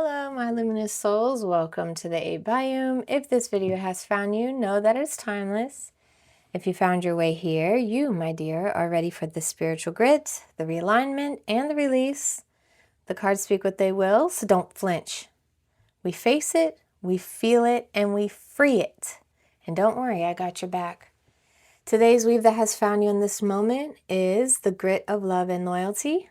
Hello, my luminous souls. Welcome to the 8 Biome. If this video has found you, know that it's timeless. If you found your way here, you, my dear, are ready for the spiritual grit, the realignment, and the release. The cards speak what they will, so don't flinch. We face it, we feel it, and we free it. And don't worry, I got your back. Today's weave that has found you in this moment is the grit of love and loyalty.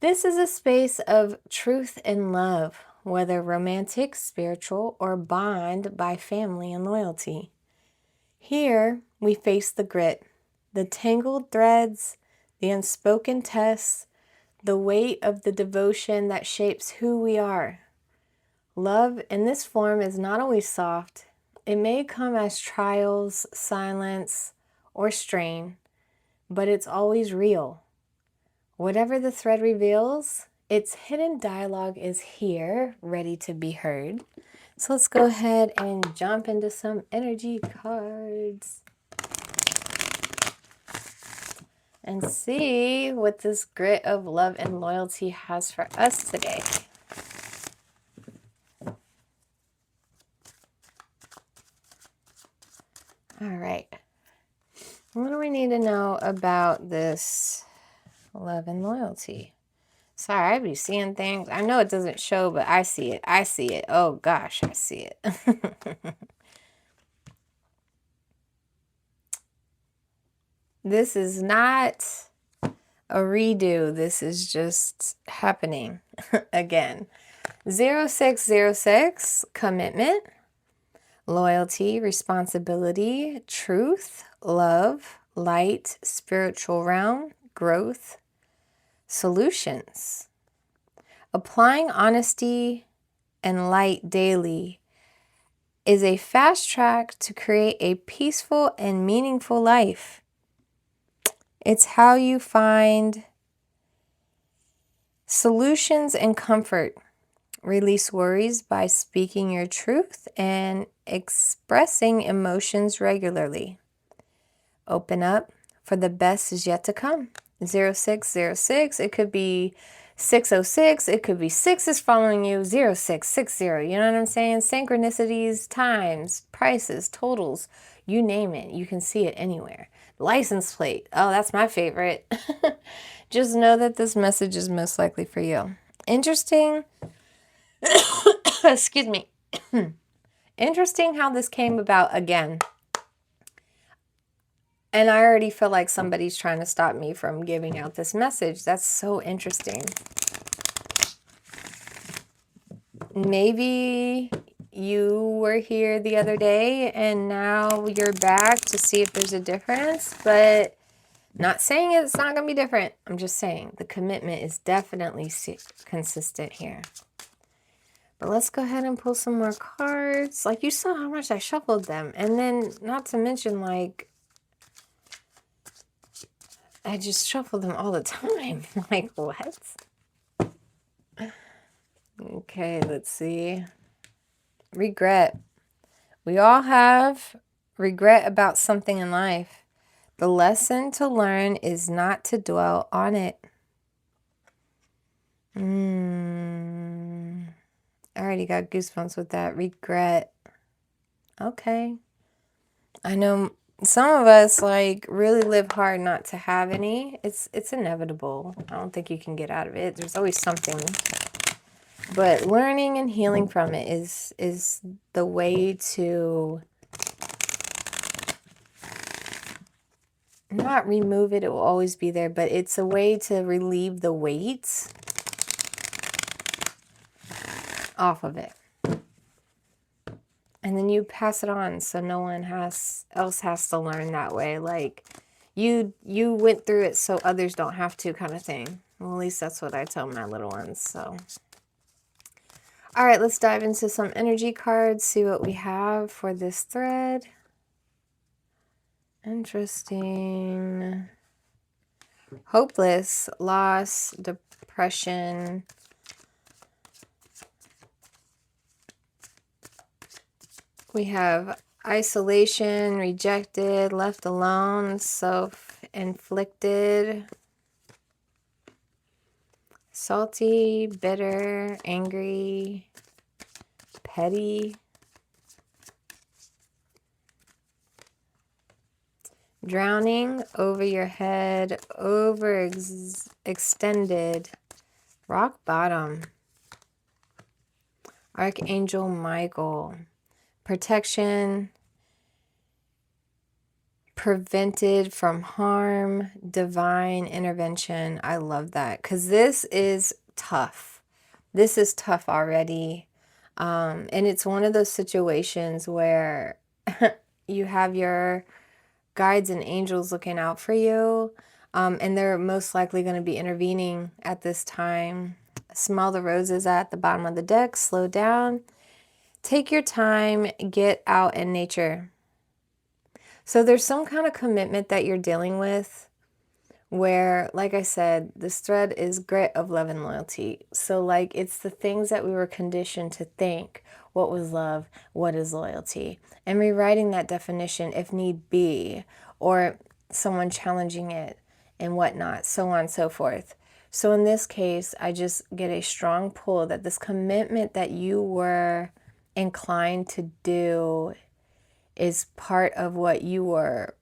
This is a space of truth and love, whether romantic, spiritual, or bond by family and loyalty. Here, we face the grit, the tangled threads, the unspoken tests, the weight of the devotion that shapes who we are. Love in this form is not always soft. It may come as trials, silence, or strain, but it's always real. Whatever the thread reveals, its hidden dialogue is here, ready to be heard. So let's go ahead and jump into some energy cards and see what this grit of love and loyalty has for us today. All right. What do we need to know about this love and loyalty? Sorry, I be seeing things. I know it doesn't show, but I see it. I see it. Oh gosh, I see it. This is not a redo. This is just happening again. 0606, commitment, loyalty, responsibility, truth, love, light, spiritual realm, growth, solutions. Applying honesty and light daily is a fast track to create a peaceful and meaningful life. It's how you find solutions and comfort. Release worries by speaking your truth and expressing emotions regularly. Open up, for the best is yet to come. 0606, it could be 606, it could be 6 is following you, 0660, you know what I'm saying? Synchronicities, times, prices, totals, you name it, you can see it anywhere. License plate, oh, that's my favorite. Just know that this message is most likely for you. Interesting, excuse me. Interesting how this came about again. And I already feel like somebody's trying to stop me from giving out this message. That's so interesting. Maybe you were here the other day and now you're back to see if there's a difference, but not saying it's not going to be different. I'm just saying the commitment is definitely consistent here. But let's go ahead and pull some more cards. Like, you saw how much I shuffled them. And then, not to mention, like, I just shuffle them all the time. Like, what? Okay, let's see. Regret. We all have regret about something in life. The lesson to learn is not to dwell on it. I already got goosebumps with that. Regret. Okay. I know some of us like really live hard not to have any. It's inevitable. I don't think you can get out of it. There's always something. But learning and healing from it is the way to not remove it. It will always be there, but it's a way to relieve the weight off of it. And then you pass it on so no one else has to learn that way. Like, you went through it so others don't have to, kind of thing. Well, at least that's what I tell my little ones, so. All right, let's dive into some energy cards, see what we have for this thread. Interesting. Hopeless, loss, depression. We have isolation, rejected, left alone, self-inflicted, Salty, bitter, angry, petty. Drowning, over your head, extended, rock bottom. Archangel Michael, protection, prevented from harm, divine intervention. I love that because this is tough. This is tough already. And it's one of those situations where you have your guides and angels looking out for you, and they're most likely going to be intervening at this time. Smell the roses at the bottom of the deck. Slow down. Take your time. Get out in nature. So there's some kind of commitment that you're dealing with where, like I said, this thread is grit of love and loyalty. So like it's the things that we were conditioned to think. What was love? What is loyalty? And rewriting that definition if need be, or someone challenging it and whatnot, so on and so forth. So in this case, I just get a strong pull that this commitment that you were inclined to do is part of what you were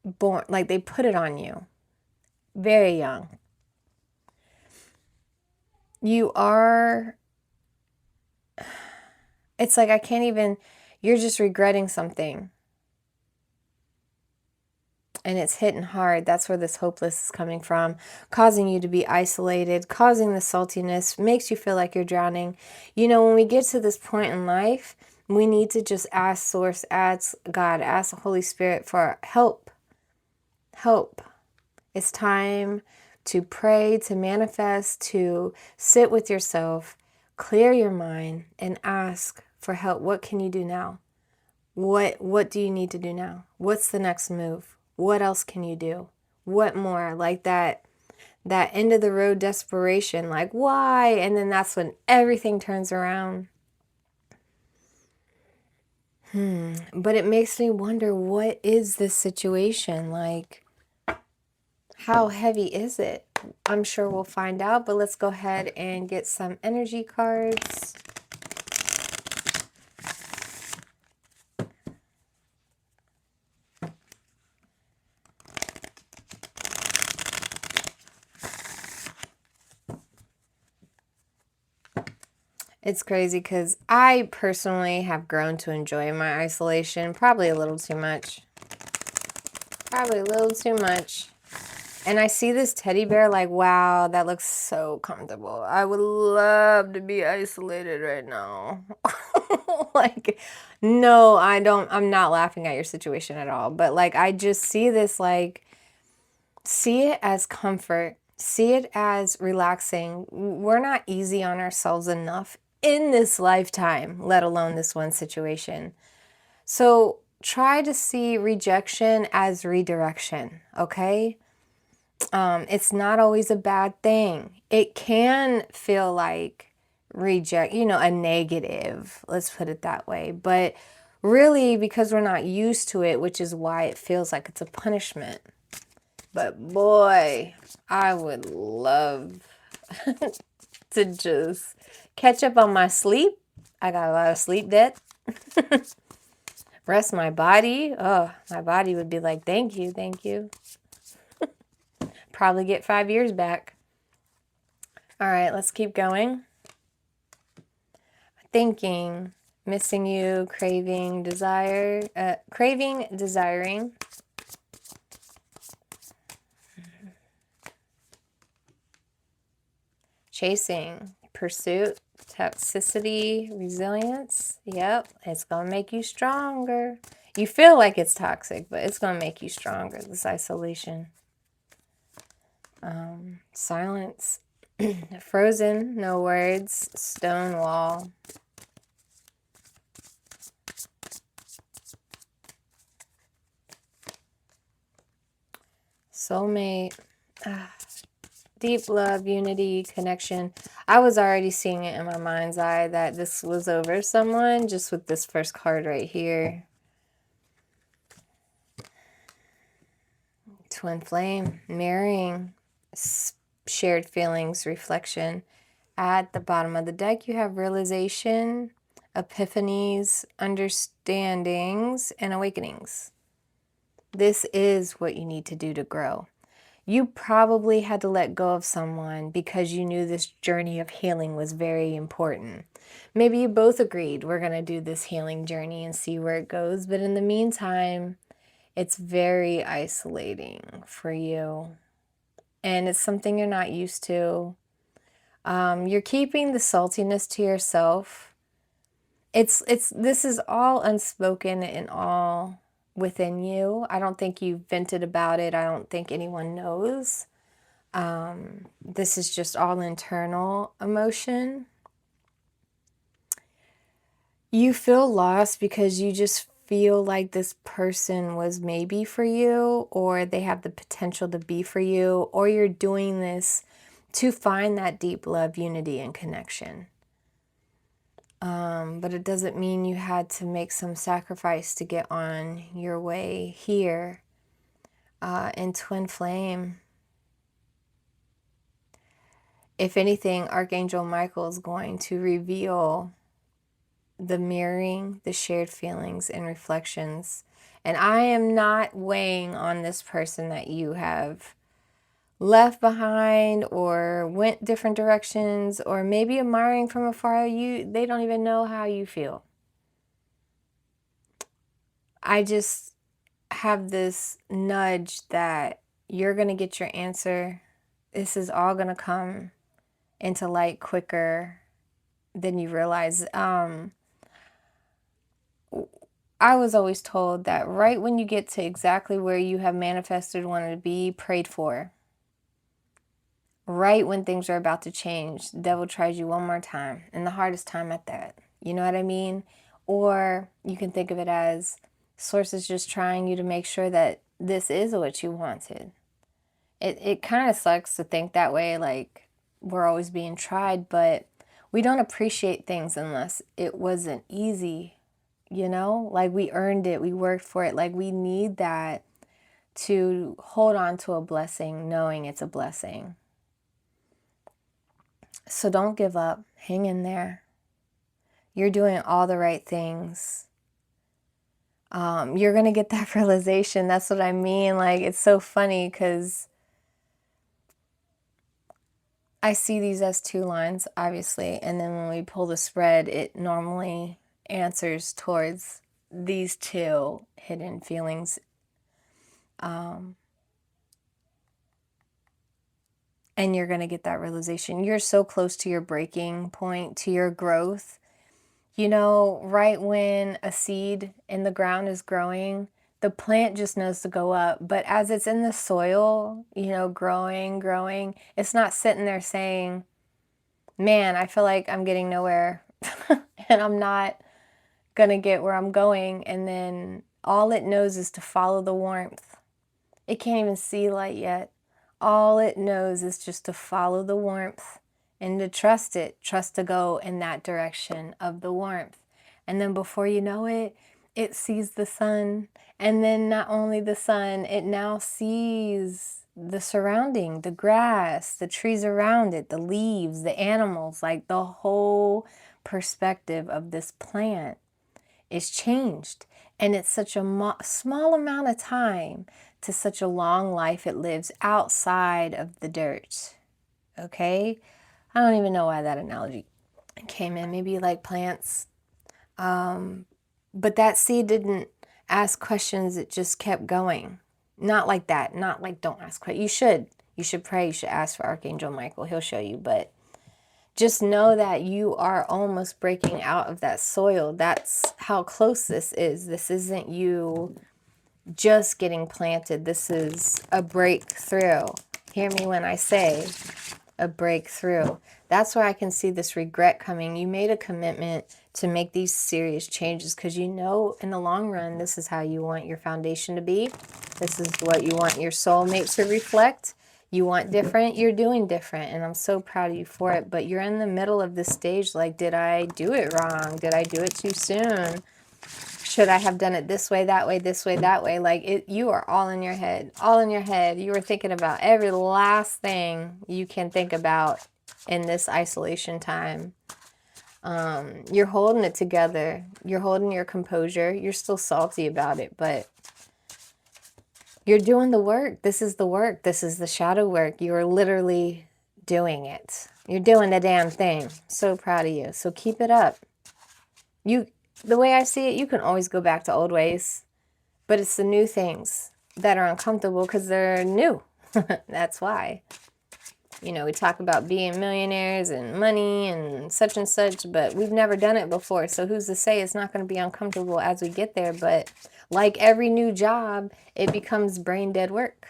born, like they put it on you very young. You are, it's like I can't even, you're just regretting something. And it's hitting hard. That's where this hopeless is coming from, causing you to be isolated, causing the saltiness, makes you feel like you're drowning. You know, when we get to this point in life, we need to just ask Source, ask God, ask the Holy Spirit for help. Help. It's time to pray, to manifest, to sit with yourself, clear your mind, and ask for help. What can you do now? What do you need to do now? What's the next move? What else can you do? What more? Like that end of the road desperation, like why? And then that's when everything turns around. But it makes me wonder, what is this situation? Like, how heavy is it? I'm sure we'll find out, but let's go ahead and get some energy cards. It's crazy because I personally have grown to enjoy my isolation, probably a little too much. Probably a little too much. And I see this teddy bear like, wow, that looks so comfortable. I would love to be isolated right now. Like, no, I'm not laughing at your situation at all. But like, I just see this, like, see it as comfort. See it as relaxing. We're not easy on ourselves enough in this lifetime, let alone this one situation. So try to see rejection as redirection, okay? It's not always a bad thing. It can feel like a negative, let's put it that way. But really, because we're not used to it, which is why it feels like it's a punishment. But boy, I would love to just catch up on my sleep. I got a lot of sleep debt. Rest my body. Oh, my body would be like, thank you, thank you. Probably get 5 years back. All right, let's keep going. Thinking, missing you, craving, desire, craving, desiring. Chasing, pursuit, toxicity, resilience. Yep, it's going to make you stronger. You feel like it's toxic, but it's going to make you stronger, this isolation. Silence, frozen, no words, stone wall. Soulmate, deep love, unity, connection. I was already seeing it in my mind's eye that this was over someone just with this first card right here. Twin flame, marrying, shared feelings reflection. At the bottom of the deck, you have realization, epiphanies, understandings, and awakenings. This is what you need to do to grow. You probably had to let go of someone because you knew this journey of healing was very important. Maybe you both agreed we're going to do this healing journey and see where it goes. But in the meantime, it's very isolating for you. And it's something you're not used to. You're keeping the saltiness to yourself. This is all unspoken and all within you. I don't think you've vented about it. I don't think anyone knows. This is just all internal emotion. You feel lost because you just feel like this person was maybe for you, or they have the potential to be for you, or you're doing this to find that deep love, unity, and connection. But it doesn't mean you had to make some sacrifice to get on your way here in Twin Flame. If anything, Archangel Michael is going to reveal the mirroring, the shared feelings and reflections. And I am not weighing on this person that you have left behind or went different directions, or maybe admiring from afar. They don't even know how you feel. I just have this nudge that you're going to get your answer. This is all going to come into light quicker than you realize. I was always told that right when you get to exactly where you have manifested, wanted to be, prayed for, right when things are about to change, the devil tries you one more time, and the hardest time at that. You know what I mean? Or you can think of it as Source is just trying you to make sure that this is what you wanted. It kind of sucks to think that way, like we're always being tried, but we don't appreciate things unless it wasn't easy. You know, like we earned it, we worked for it. Like we need that to hold on to a blessing, knowing it's a blessing. So don't give up. Hang in there. You're doing all the right things. You're going to get that realization. That's what I mean. Like, it's so funny because I see these as two lines, obviously. And then when we pull the spread, it normally answers towards these two hidden feelings. And you're going to get that realization. You're so close to your breaking point, to your growth. You know, right when a seed in the ground is growing, the plant just knows to go up. But as it's in the soil, you know, growing, it's not sitting there saying, man, I feel like I'm getting nowhere and I'm not going to get where I'm going. And then all it knows is to follow the warmth. It can't even see light yet. All it knows is just to follow the warmth and to trust it, trust to go in that direction of the warmth. And then before you know it, it sees the sun. And then not only the sun, it now sees the surrounding, the grass, the trees around it, the leaves, the animals, like the whole perspective of this plant is changed. And it's such a small amount of time to such a long life it lives outside of the dirt. Okay? I don't even know why that analogy came in. Maybe you like plants. But that seed didn't ask questions. It just kept going. Not like that. Not like don't ask questions. You should. You should pray. You should ask for Archangel Michael. He'll show you. But just know that you are almost breaking out of that soil. That's how close this is. This isn't you just getting planted. This is a breakthrough. Hear me when I say a breakthrough. That's where I can see this regret coming. You made a commitment to make these serious changes because you know in the long run, this is how you want your foundation to be. This is what you want your soulmate to reflect. You want different, you're doing different. And I'm so proud of you for it. But you're in the middle of this stage like, did I do it wrong? Did I do it too soon? should I have done it this way, that way, this way, that way? Like you are all in your head, all in your head. You are thinking about every last thing you can think about in this isolation time. You're holding it together. You're holding your composure. You're still salty about it, but you're doing the work. This is the work. This is the shadow work. You're literally doing it. You're doing the damn thing. So proud of you. So keep it up. The way I see it, you can always go back to old ways, but it's the new things that are uncomfortable because they're new. That's why. You know, we talk about being millionaires and money and such, but we've never done it before. So who's to say it's not going to be uncomfortable as we get there? But like every new job, it becomes brain dead work.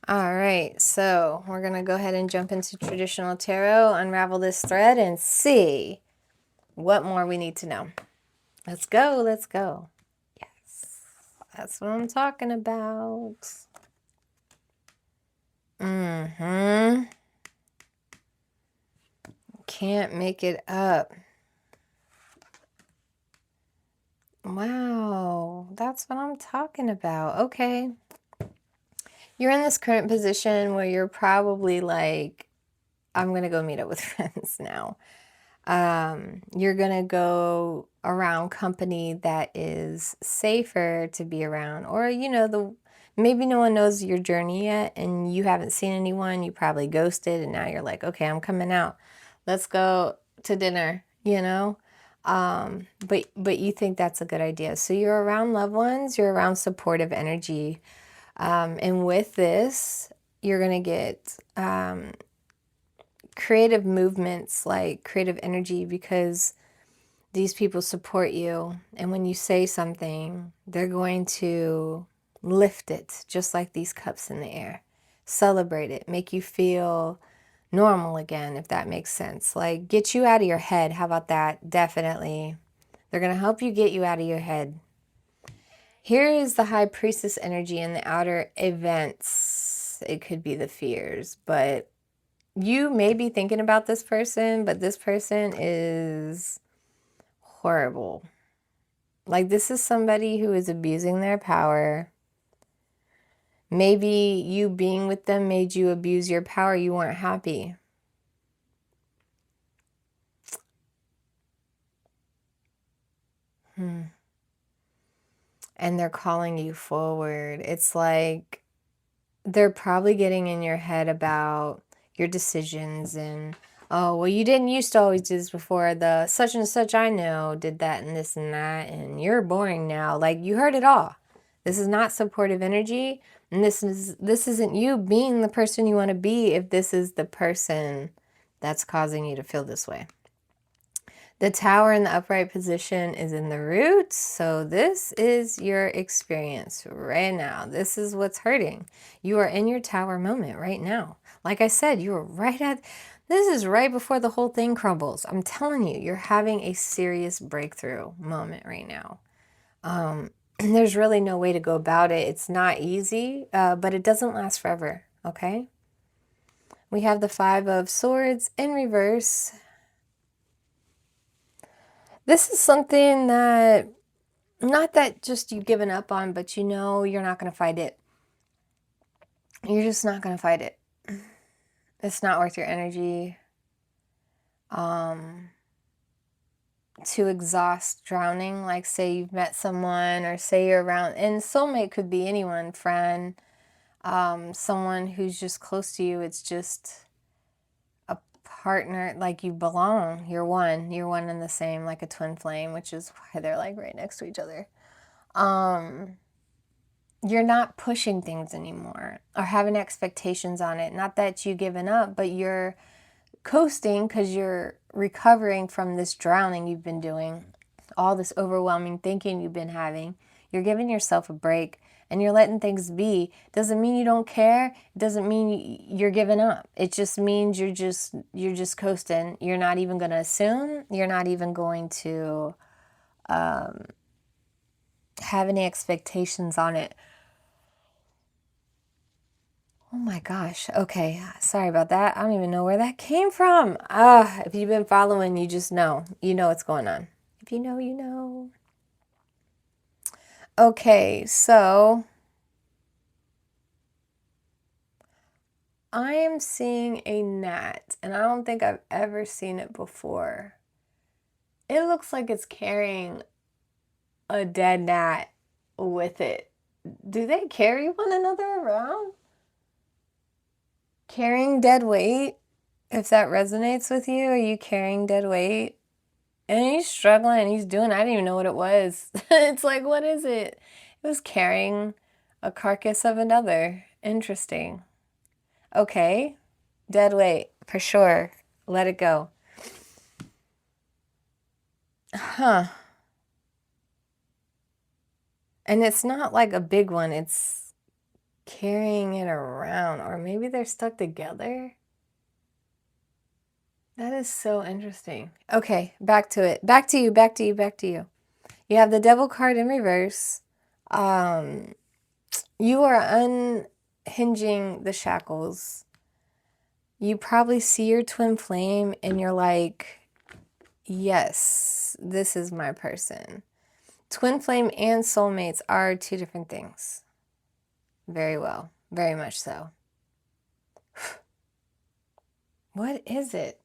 All right, so we're going to go ahead and jump into traditional tarot, unravel this thread, and see what more we need to know. Let's go, let's go. Yes, that's what I'm talking about. Can't make it up. Wow, that's what I'm talking about. Okay. You're in this current position where you're probably like, I'm going to go meet up with friends now. You're going to go around company that is safer to be around, or, you know, maybe no one knows your journey yet and you haven't seen anyone. You probably ghosted and now you're like, okay, I'm coming out. Let's go to dinner, you know? But you think that's a good idea. So you're around loved ones, you're around supportive energy. And with this, you're going to get creative movements, like creative energy, because these people support you. And when you say something, they're going to lift it, just like these cups in the air. Celebrate it, make you feel normal again, if that makes sense. Like get you out of your head. How about that? Definitely. They're going to help you get you out of your head. Here is the High Priestess energy in the outer events. It could be the fears, but you may be thinking about this person, but this person is horrible. Like this is somebody who is abusing their power. Maybe you being with them made you abuse your power. You weren't happy. And they're calling you forward. It's like they're probably getting in your head about your decisions and, oh, well, you didn't used to always do this before. The such and such I know did that and this and that, and you're boring now. Like you heard it all. This is not supportive energy, and this isn't you being the person you want to be if this is the person that's causing you to feel this way. The Tower in the upright position is in the root, so this is your experience right now. This is what's hurting. You are in your Tower moment right now. Like I said, you are this is right before the whole thing crumbles. I'm telling you, you're having a serious breakthrough moment right now. There's really no way to go about it. It's not easy, but it doesn't last forever, okay? We have the Five of Swords in reverse. This is something that, not that just you've given up on, but you know you're not going to fight it. You're just not going to fight it. It's not worth your energy to exhaust drowning. Like say you've met someone, or say you're around, and soulmate could be anyone, friend, someone who's just close to you. It's just a partner, like you belong. You're one and the same, like a twin flame, which is why they're like right next to each other. You're not pushing things anymore or having expectations on it. Not that you've given up, but you're coasting because you're recovering from this drowning you've been doing, all this overwhelming thinking you've been having. You're giving yourself a break and you're letting things be. Doesn't mean you don't care. It doesn't mean you're giving up. It just means you're just coasting. You're not even going to assume. You're not even going to have any expectations on it. Oh my gosh. Okay. Sorry about that. I don't even know where that came from. If you've been following, you just know. You know what's going on. If you know, you know. Okay, so I am seeing a gnat, and I don't think I've ever seen it before. It looks like it's carrying a dead gnat with it. Do they carry one another around? Carrying dead weight? If that resonates with you, are you carrying dead weight? And he's struggling, he's doing, I didn't even know what it was. It's like, what is it? It was carrying a carcass of another. Interesting. Okay. Dead weight, for sure. Let it go. Huh. And it's not like a big one, it's carrying it around. Or maybe they're stuck together. That is so interesting. Okay, back to it. Back to you, back to you, back to you. You have the Devil card in reverse. You are unhinging the shackles. You probably see your twin flame and you're like, yes, this is my person. Twin flame and soulmates are two different things. Very well. Very much so. What is it?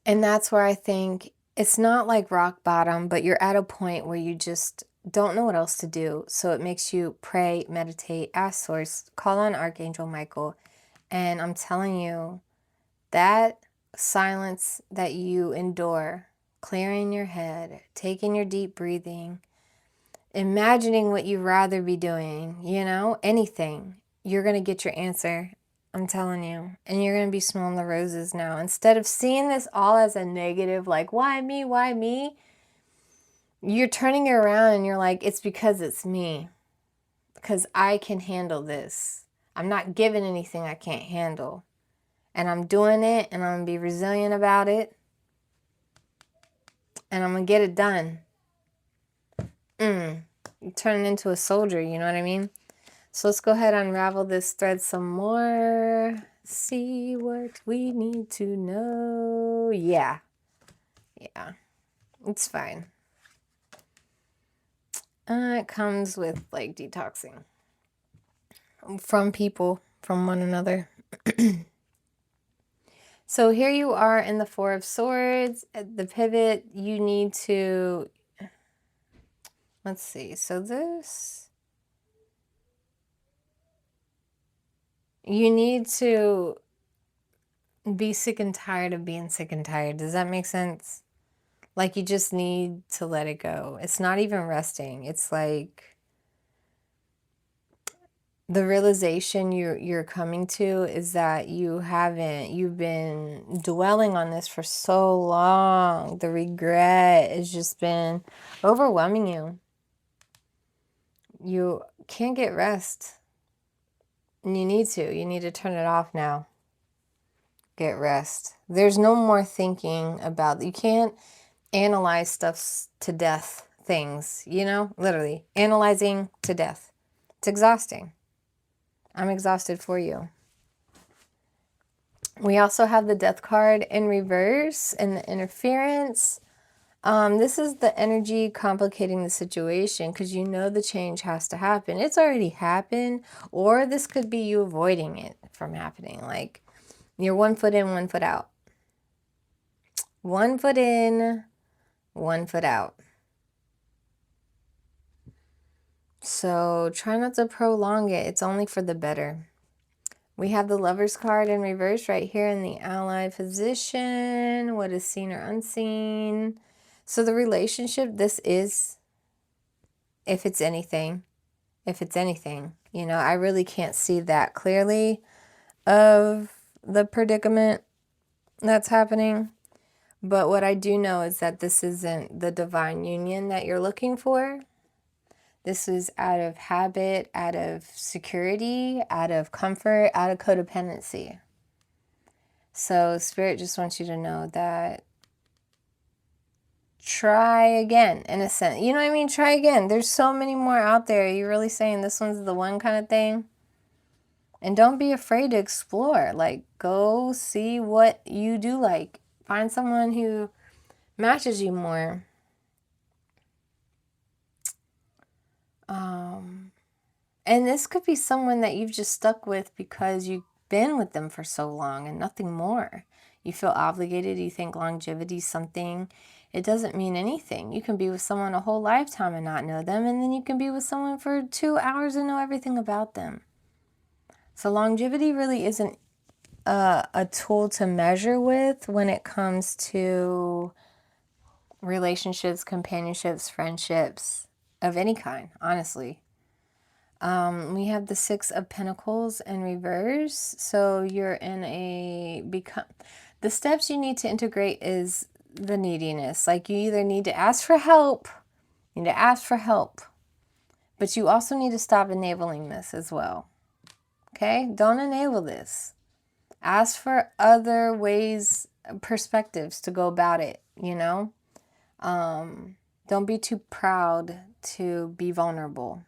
And that's where I think it's not like rock bottom, but you're at a point where you just don't know what else to do. So it makes you pray, meditate, ask Source, call on Archangel Michael. And I'm telling you, that silence that you endure, clearing your head, taking your deep breathing, imagining what you'd rather be doing, anything, you're going to get your answer. I'm telling you. And you're going to be smelling the roses now. Instead of seeing this all as a negative, like, why me? Why me? You're turning it around and you're like, it's because it's me. Because I can handle this. I'm not given anything I can't handle. And I'm doing it and I'm going to be resilient about it. And I'm going to get it done. You're turning into a soldier, you know what I mean? So let's go ahead and unravel this thread some more. See what we need to know. Yeah. It's fine. It comes with like detoxing from people, from one another. So here you are in the Four of Swords. At the pivot, you need to, let's see. So this, you need to be sick and tired of being sick and tired. Does that make sense? Like you just need to let it go. It's not even resting. It's like the realization you're coming to is that you've been dwelling on this for so long. The regret has just been overwhelming you. You can't get rest. And you need to turn it off now. Get rest. There's no more thinking about, you can't analyze stuff to death, things, literally analyzing to death. It's exhausting. I'm exhausted for you. We also have the Death card in reverse and the interference. This is the energy complicating the situation because the change has to happen. It's already happened, or this could be you avoiding it from happening. Like you're 1 foot in, 1 foot out. 1 foot in, 1 foot out. So try not to prolong it. It's only for the better. We have the Lovers card in reverse right here in the ally position. What is seen or unseen? So the relationship, this is, if it's anything, I really can't see that clearly of the predicament that's happening. But what I do know is that this isn't the divine union that you're looking for. This is out of habit, out of security, out of comfort, out of codependency. So Spirit just wants you to know that try again, in a sense. You know what I mean? Try again. There's so many more out there. You're really saying this one's the one kind of thing? And don't be afraid to explore. Like, go see what you do like. Find someone who matches you more. And this could be someone that you've just stuck with because you've been with them for so long and nothing more. You feel obligated. You think longevity is something. It doesn't mean anything. You can be with someone a whole lifetime and not know them. And then you can be with someone for 2 hours and know everything about them. So longevity really isn't a tool to measure with when it comes to relationships, companionships, friendships of any kind, honestly. We have the Six of Pentacles in reverse. So you're in the steps you need to integrate is the neediness. Like, you either need to ask for help, but you also need to stop enabling this as well. Okay? Don't enable this. Ask for other ways, perspectives to go about it, you know? Don't be too proud to be vulnerable.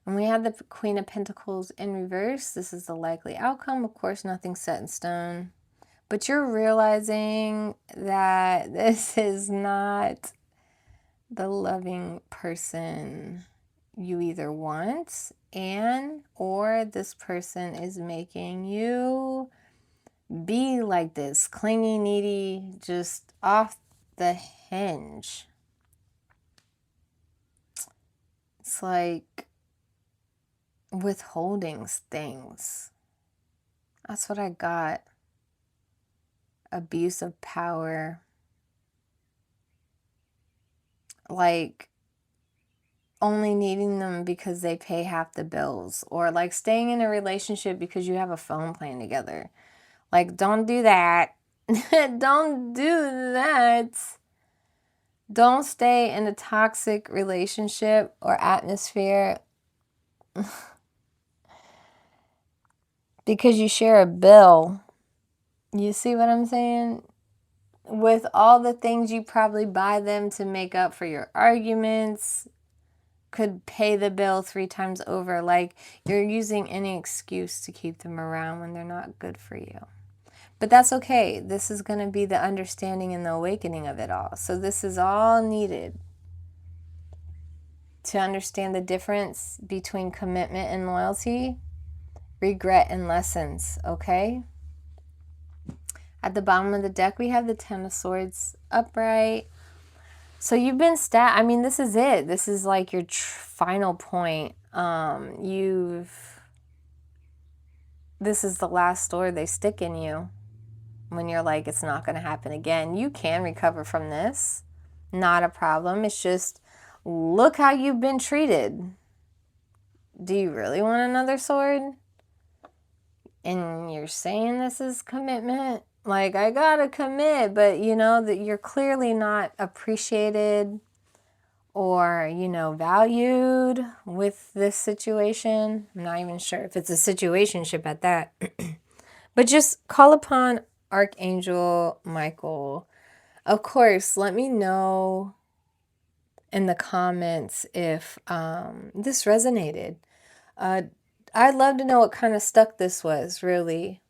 And we have the Queen of Pentacles in reverse. This is the likely outcome. Of course, nothing's set in stone. But you're realizing that this is not the loving person you either want or this person is making you be like this, clingy, needy, just off the hinge. It's like withholding things. That's what I got. Abuse of power. Like only needing them because they pay half the bills, or like staying in a relationship because you have a phone plan together. Like, don't do that. Don't do that. Don't stay in a toxic relationship or atmosphere because you share a bill. You see what I'm saying? With all the things you probably buy them to make up for your arguments, could pay the bill 3 times over. Like, you're using any excuse to keep them around when they're not good for you. But that's okay. This is going to be the understanding and the awakening of it all. So this is all needed to understand the difference between commitment and loyalty, regret and lessons, okay? At the bottom of the deck, we have the Ten of Swords upright. So you've been I mean, this is it. This is like your final point. This is the last sword they stick in you when you're like, it's not going to happen again. You can recover from this. Not a problem. It's just, look how you've been treated. Do you really want another sword? And you're saying this is commitment? Like, I gotta commit, but you know that you're clearly not appreciated or, you know, valued with this situation. I'm not even sure if it's a situationship at that. But just call upon Archangel Michael. Of course, let me know in the comments if this resonated. I'd love to know what kind of stuck this was, really.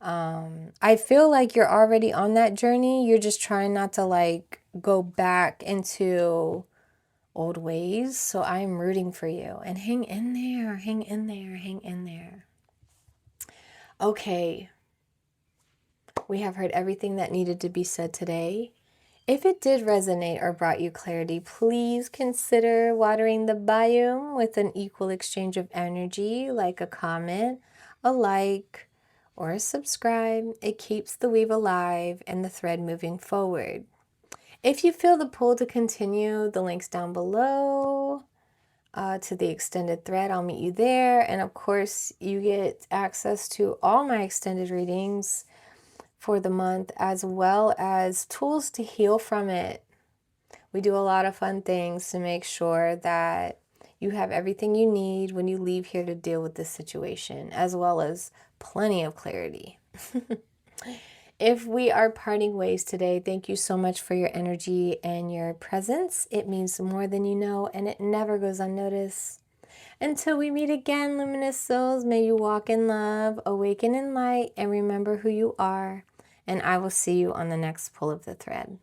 I feel like you're already on that journey. You're just trying not to like go back into old ways. So I'm rooting for you. And hang in there, hang in there, hang in there. Okay. We have heard everything that needed to be said today. If it did resonate or brought you clarity, please consider watering the biome with an equal exchange of energy, like a comment, a like, or a subscribe. It keeps the weave alive and the thread moving forward. If you feel the pull to continue, the link's down below to the extended thread. I'll meet you there. And of course, you get access to all my extended readings for the month, as well as tools to heal from it. We do a lot of fun things to make sure that you have everything you need when you leave here to deal with this situation, as well as plenty of clarity. If we are parting ways today, thank you so much for your energy and your presence. It means more than you know, and it never goes unnoticed. Until we meet again, luminous souls, may you walk in love, awaken in light, and remember who you are. And I will see you on the next pull of the thread.